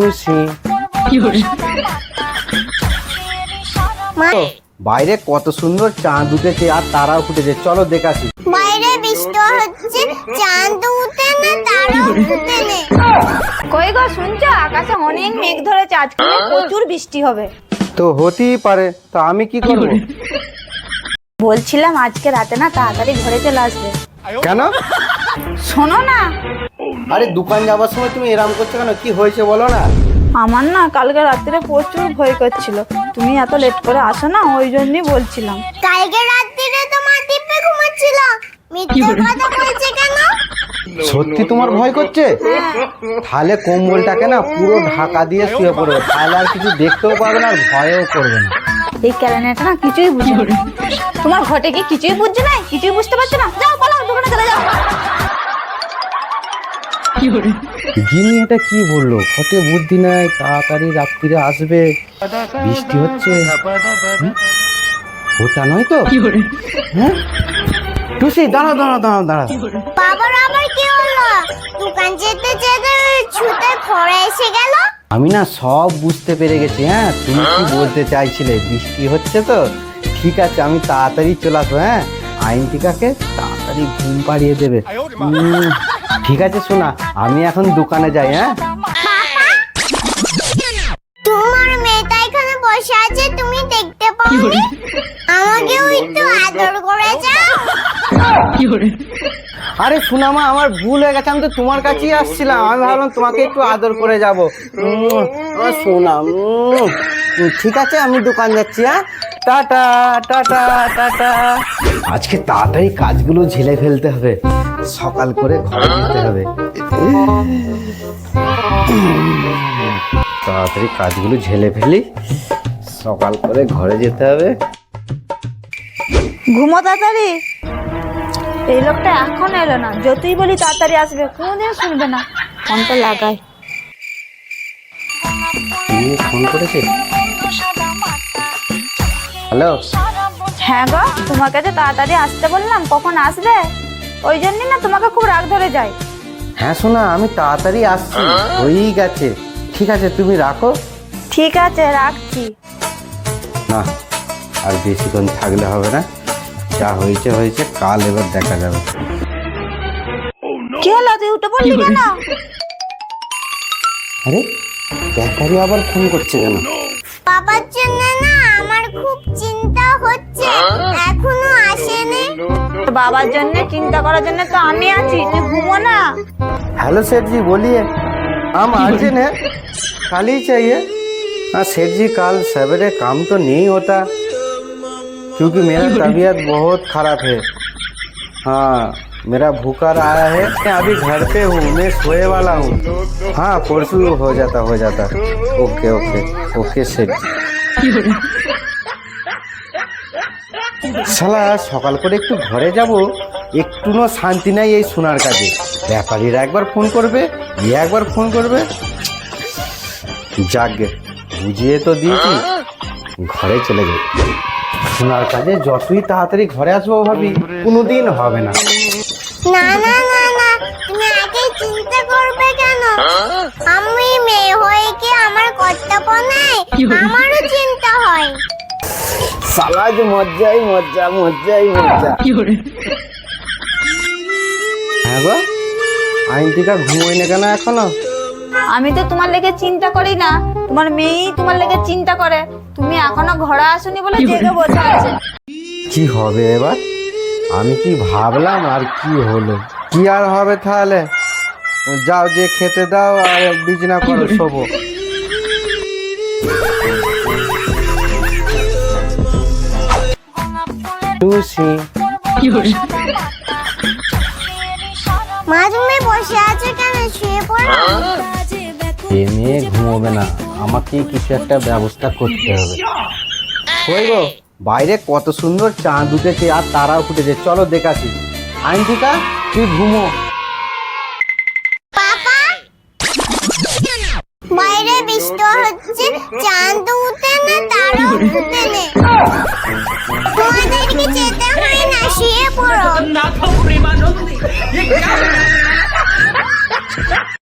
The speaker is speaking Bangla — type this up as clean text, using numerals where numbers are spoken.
টুসি বাইরে কত সুন্দর চাঁদ উঠেছে আর তারাও ফুটেছে, চলো দেখাছি। বাইরে বৃষ্টি হচ্ছে, চাঁদ উঠে না, তারা উঠে না। কই গো শুনছো, আকাশে অনেক মেঘ ধরেছে, আজকে প্রচুর বৃষ্টি হবে। তো হতেই পারে, তো আমি কি করব? বলছিলাম আজকে রাতে না তাড়াতাড়ি ঘরে চলে আসবে। কেন? শোনো না, আরে দোকান যাবার সময় তুমি এরম করছো কেন? কি হয়েছে বলো না। আমার না কালকে রাত্রে প্রচুর ভয় করছিল, তুমি এত লেট করে আসো না, ওই জন্যই বলছিলাম। কালকে রাত্রিরে তো মা টিপে ঘুমাচ্ছিল, মিথ্যে কথা বলছে কেন? সত্যি তোমার ভয় করছে? তাহলে কম্বলটাকে না পুরো ঢাকা দিয়ে শুয়ে পড়বে, তাহলে আর কিছু দেখতেও পারবে না আর ভয়ও করবে না। এই ক্যালেন্ডারটা না কিছুই বুঝে না। তোমার ঘটে কি কিছুই বুঝছে না, কিছুই বুঝতে পারছো না? যাও পালাও, দোকানে চলে যাও। গিনি এটা কি বললো? ঘটে বুদ্ধি নাই, তাড়াতাড়ি রাত্রিরে আসবে, বৃষ্টি হচ্ছে। ওটা নয় তো? হ্যাঁ টুসি দাঁড়া দাঁড়া দাঁড়া দাঁড়া। বাবার আবার কি হলো? দোকান যেতে যেতে ছুটে ঘরে এসে গেল। আমি না সব বুঝতে পেরে গেছি। হ্যাঁ তুমি কি বলতে চাইছিলে? বৃষ্টি হচ্ছে তো, ঠিক আছে আমি তাড়াতাড়ি চলে আসবো। হ্যাঁ আইনটিকাকে তাড়াতাড়ি ঘুম পাড়িয়ে দেবে। ঠিক আছে শোনা, আমি এখন দোকানে যাই। হ্যাঁ তোমার মেয়েটা এখানে বসে আছে, তুমি দেখতে পাওনি? আমাকেও একটু আদর করে যাও। আরে শোনা মা, আমার ভুল হয়ে গেছে, আমি তো তোমার কাছেই আসছিলাম, আমি ভাবলাম তোমাকে একটু আদর করে যাবো। শোনা ঠিক আছে, আমি দোকান যাচ্ছি। হ্যাঁ টাটা টাটা টাটা। আজকে তাড়াতাড়ি কাজগুলো ঝেলে ফেলতে হবে, সকাল করে ঘরে যেতে হবে। তাড়াতাড়ি কাজগুলো ঝেলে ফেলি, সকাল করে ঘরে যেতে হবে। ঘুমো তাড়াতাড়ি। এই লোকটা এখন এলো না, যতই বলি তাড়াতাড়ি আসবে কোনোদিন শুনবে না। ফোনটা লাগাই। ফোন করেছে? হ্যালো। হ্যাঁ গো, তোমার কাছে তাড়াতাড়ি আসতে বললাম, কখন আসবে? ওই জন্যই না তোমাকে খুব রাগ ধরে যায়। হ্যাঁ শোনা, আমি তাড়াতাড়ি আসছি, হয়েই গেছে। ঠিক আছে তুমি রাখো। ঠিক আছে রাখছি। না আর বেশিক্ষণ থাকলে হবে না, যা হয়েছে হয়েছে, কাল এবার দেখা যাবে। কি হলো, তুই উঠে পড়লি কেন? আরে ব্যাপারী আবার ফোন করছে কেন? বাবার জন্য না আমার খুব চিন্তা হচ্ছে, এখনো আসেনি। বাবার জন্য চিন্তা করার জন্য তো আমি আছি, তুই ঘুমো না। हेलो सेठ जी बोलिए। हम अर्जेंट है, कल ही चाहिए। हाँ सेठ जी, कल सवेरे काम तो नहीं होता क्योंकि मेरा तबीयत बहुत ख़राब है। हाँ मेरा भूखा आया है, मैं अभी घर पे हूँ, मैं सोए वाला हूँ। हाँ परसों हो जाता। ओके ओके ओके सेठ जी। শালা সকাল করে একটু ঘরে যাব, একটুও শান্তি নাই এই শোনার কাজে। ব্যাপারীরা একবার ফোন করবে, একবার ফোন করবে। যাকগে বুঝিয়ে তো দিয়েছি, ঘরে চলে যাই। শোনার কাজে যতই তাড়াতাড়ি ঘরে আসবো ভাবি, কোনোদিন হবে না। না না না না, তুমি আগে চিন্তা করবে কেন? আমি মেয়ে হয়ে কি আমার কর্তব্য নাই? আমারও চিন্তা হয়। শালা যে মজ্জাই মজ্জা। হ্যাঁ গো, আইনটিকা ঘুমোয় না কেন এখনো? আমি তো তোমার লেগে চিন্তা করি না, তোমার মেয়েই তোমার লেগে চিন্তা করে। তুমি এখনো ঘরে আসোনি বলে জেগে বসে আছে। কি হবে এবার? আমি কি ভাবলাম আর কি হলো? কি আর হবে তাহলে? যাও যে খেতে দাও আর বিছনা করো, শোবো। টুসি মা তুমি বসে আছো কেন? শুয়ে পড়ো। এ মেয়ে ঘুমোবে না, আমাকে কিছু একটা ব্যবস্থা করতে হবে। কই গো, বাইরে কত সুন্দর চাঁদ উঠেছে আর তারাও ফুটেছে, চলো দেখাছি। আইনটিকা তুই ঘুমো। পাপা বাইরে বৃষ্টি হচ্ছে, চাঁদ উঠে না, তারা উঠে না। তোমাদেরকে যেতে হয় না, শুয়ে পড়ো।